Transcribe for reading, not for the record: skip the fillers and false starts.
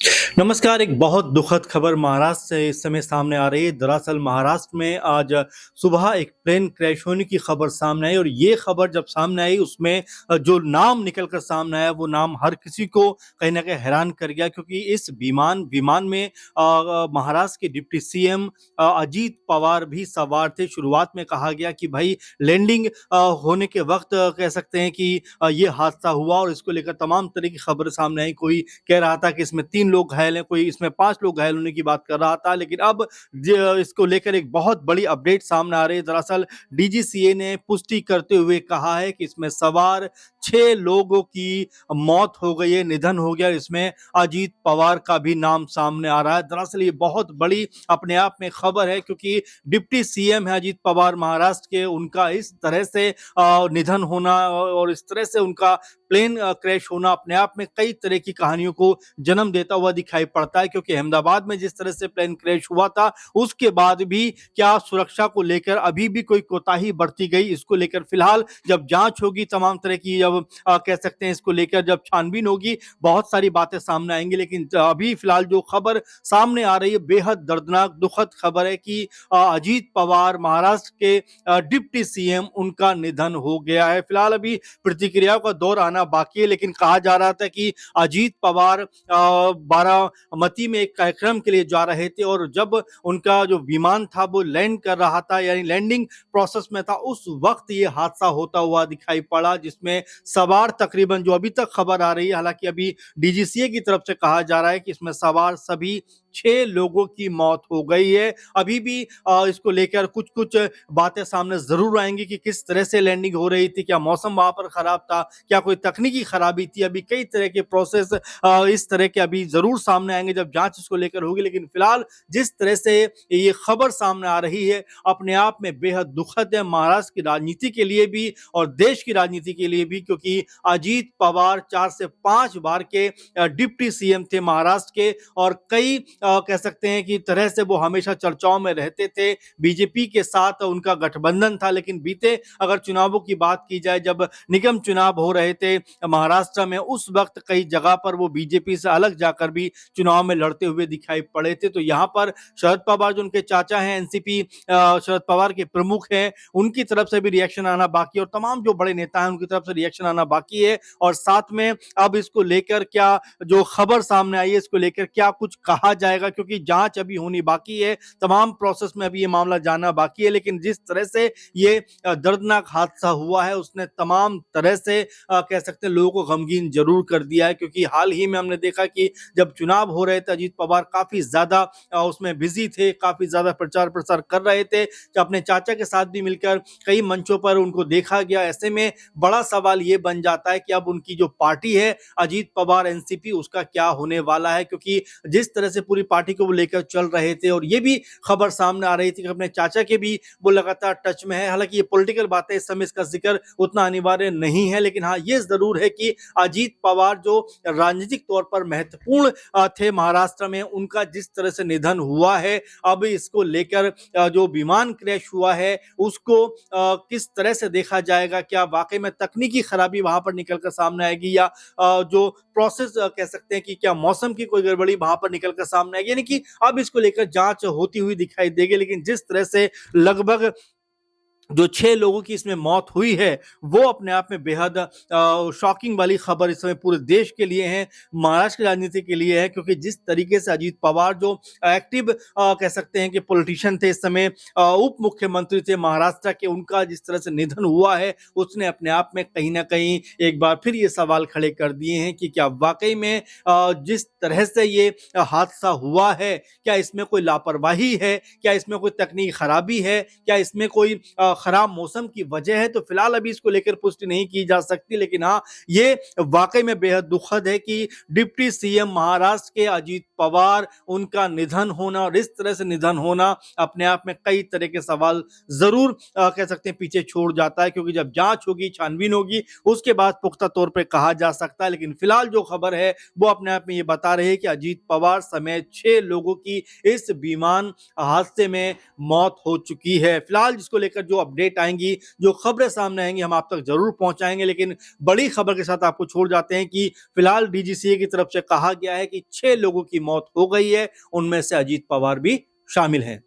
नमस्कार। एक बहुत दुखद खबर महाराष्ट्र से इस समय सामने आ रही है। दरअसल महाराष्ट्र में आज सुबह एक प्लेन क्रैश होने की खबर सामने आई और ये खबर जब सामने आई उसमें जो नाम निकल कर सामने आया वो नाम हर किसी को कहीं न कहीं हैरान कर गया, क्योंकि इस विमान में महाराष्ट्र के डिप्टी सीएम अजीत पवार भी सवार थे। शुरुआत में कहा गया कि भाई लैंडिंग होने के वक़्त कह सकते हैं कि ये हादसा हुआ और इसको लेकर तमाम तरह की खबर सामने आई। कोई कह रहा था कि इसमें 3 लोग घायल हैं, कोई इसमें 5 लोग घायल होने की बात कर रहा था। लेकिन अब इसको लेकर एक बहुत बड़ी अपडेट सामने आ रही है। दरअसल डीजीसीए ने पुष्टि करते हुए कहा है कि इसमें सवार 6 लोगों की मौत हो गई है, निधन हो गया। इसमें अजीत पवार का भी नाम सामने आ रहा है। दरअसल ये बहुत बड़ी अपने आप में खबर है, क्योंकि डिप्टी सीएम है अजीत पवार महाराष्ट्र के, उनका इस तरह से निधन होना और इस तरह से उनका प्लेन क्रैश होना अपने आप में कई तरह की कहानियों को जन्म देता हुआ दिखाई पड़ता है। क्योंकि अहमदाबाद में जिस तरह से प्लेन क्रैश हुआ था उसके बाद भी क्या सुरक्षा को लेकर अभी भी कोई कोताही बरती गई, इसको लेकर फिलहाल जब जांच होगी तमाम तरह की, जब कह सकते हैं इसको लेकर जब छानबीन होगी बहुत सारी बातें सामने आएंगी। लेकिन अभी फिलहाल जो खबर सामने आ रही है बेहद दर्दनाक दुखद खबर है कि अजीत पवार महाराष्ट्र के डिप्टी सीएम उनका निधन हो गया है। फिलहाल अभी प्रतिक्रियाओं का दौर आना बाकी है, लेकिन कहा जा रहा था कि अजीत पवार बारामती में एक कार्यक्रम के लिए जा रहे थे और जब उनका जो विमान था वो लैंड कर रहा था, यानी लैंडिंग प्रोसेस में था, उस वक्त ये हादसा होता हुआ दिखाई पड़ा, जिसमें सवार तकरीबन जो अभी तक खबर आ रही है, हालांकि अभी डीजीसीए की तरफ से कहा जा रहा है कि इसमें सवार सभी 6 लोगों की मौत हो गई है। अभी भी इसको लेकर कुछ-कुछ बातें सामने ज़रूर आएँगी कि किस तरह से लैंडिंग हो रही थी, क्या मौसम वहाँ पर खराब था, क्या कोई तकनीकी खराबी थी। अभी कई तरह के प्रोसेस इस तरह के अभी ज़रूर सामने आएँगे जब जाँच इसको लेकर होगी। लेकिन फिलहाल जिस तरह से ये खबर सामने आ रही है अपने आप में बेहद दुखद है, महाराष्ट्र की राजनीति के लिए भी और देश की राजनीति के लिए भी, क्योंकि अजीत पवार 4 से 5 बार के डिप्टी सीएम थे महाराष्ट्र के और कई कह सकते हैं कि तरह से वो हमेशा चर्चाओं में रहते थे। बीजेपी के साथ उनका गठबंधन था, लेकिन बीते अगर चुनावों की बात की जाए, जब निगम चुनाव हो रहे थे महाराष्ट्र में, उस वक्त कई जगह पर वो बीजेपी से अलग जाकर भी चुनाव में लड़ते हुए दिखाई पड़े थे। तो यहाँ पर शरद पवार जो उनके चाचा हैं, एनसीपी शरद पवार के प्रमुख हैं, उनकी तरफ से भी रिएक्शन आना बाकी है और तमाम जो बड़े नेता हैं उनकी तरफ से रिएक्शन आना बाकी है। और साथ में अब इसको लेकर क्या जो खबर सामने आई है इसको लेकर क्या कुछ कहा जाएगा, क्योंकि जांच अभी होनी बाकी है, तमाम प्रोसेस में अभी ये मामला जानना बाकी है। लेकिन जिस तरह से ये दर्दनाक हादसा हुआ है उसने तमाम तरह से कह सकते हैं लोगों को गमगीन जरूर कर दिया है, क्योंकि हाल ही में हमने देखा कि जब चुनाव हो रहे थे अजीत पवार काफी ज्यादा उसमें बिजी थे, काफी ज्यादा प्रचार प्रसार कर रहे थे, अपने चाचा के साथ भी मिलकर कई मंचों पर उनको देखा गया। ऐसे में बड़ा सवाल ये बन जाता है कि अब उनकी जो पार्टी है अजीत पवार एनसीपी, उसका क्या होने वाला है, क्योंकि जिस तरह से पूरी पार्टी को वो लेकर चल रहे थे और ये भी खबर सामने आ रही थी कि अपने चाचा के भी वो लगातार टच में है। हालांकि ये पॉलिटिकल बातें, इस समय इसका जिक्र उतना अनिवार्य नहीं है, लेकिन हाँ ये जरूर है कि अजीत पवार जो राजनीतिक तौर पर महत्वपूर्ण थे महाराष्ट्र में, उनका जिस तरह से निधन हुआ है, अब इसको लेकर जो विमान क्रैश हुआ है उसको किस तरह से देखा जाएगा, क्या वाकई में तकनीकी खराबी वहां पर निकल कर सामने आएगी या जो प्रोसेस कह सकते हैं कि क्या मौसम की कोई गड़बड़ी वहां पर निकल कर सामने आएगी, यानी कि अब इसको लेकर जांच होती हुई दिखाई देगी। लेकिन जिस तरह से लगभग जो 6 लोगों की इसमें मौत हुई है वो अपने आप में बेहद शॉकिंग वाली खबर इस समय पूरे देश के लिए है, महाराष्ट्र की राजनीति के लिए है, क्योंकि जिस तरीके से अजीत पवार जो एक्टिव कह सकते हैं कि पॉलिटिशियन थे, इस समय उप मुख्यमंत्री थे महाराष्ट्र के, उनका जिस तरह से निधन हुआ है उसने अपने आप में कहीं ना कहीं एक बार फिर ये सवाल खड़े कर दिए हैं कि क्या वाकई में जिस तरह से ये हादसा हुआ है, क्या इसमें कोई लापरवाही है, क्या इसमें कोई तकनीकी खराबी है, क्या इसमें कोई खराब मौसम की वजह है। तो फिलहाल अभी इसको लेकर पुष्टि नहीं की जा सकती, लेकिन हाँ ये वाकई में बेहद दुखद है कि डिप्टी सीएम महाराष्ट्र के अजीत पवार, उनका निधन होना और इस तरह से निधन होना अपने आप में कई तरह के सवाल जरूर कह सकते हैं पीछे छोड़ जाता है, क्योंकि जब जांच होगी, छानबीन होगी, उसके बाद पुख्ता तौर पर कहा जा सकता है। लेकिन फिलहाल जो खबर है वो अपने आप में ये बता रही है कि अजीत पवार समेत 6 लोगों की इस विमान हादसे में मौत हो चुकी है। फिलहाल जिसको लेकर जो अपडेट आएंगी, जो खबरें सामने आएंगी, हम आप तक जरूर पहुंचाएंगे। लेकिन बड़ी खबर के साथ आपको छोड़ जाते हैं कि फिलहाल डीजीसीए की तरफ से कहा गया है कि 6 लोगों की मौत हो गई है, उनमें से अजीत पवार भी शामिल हैं।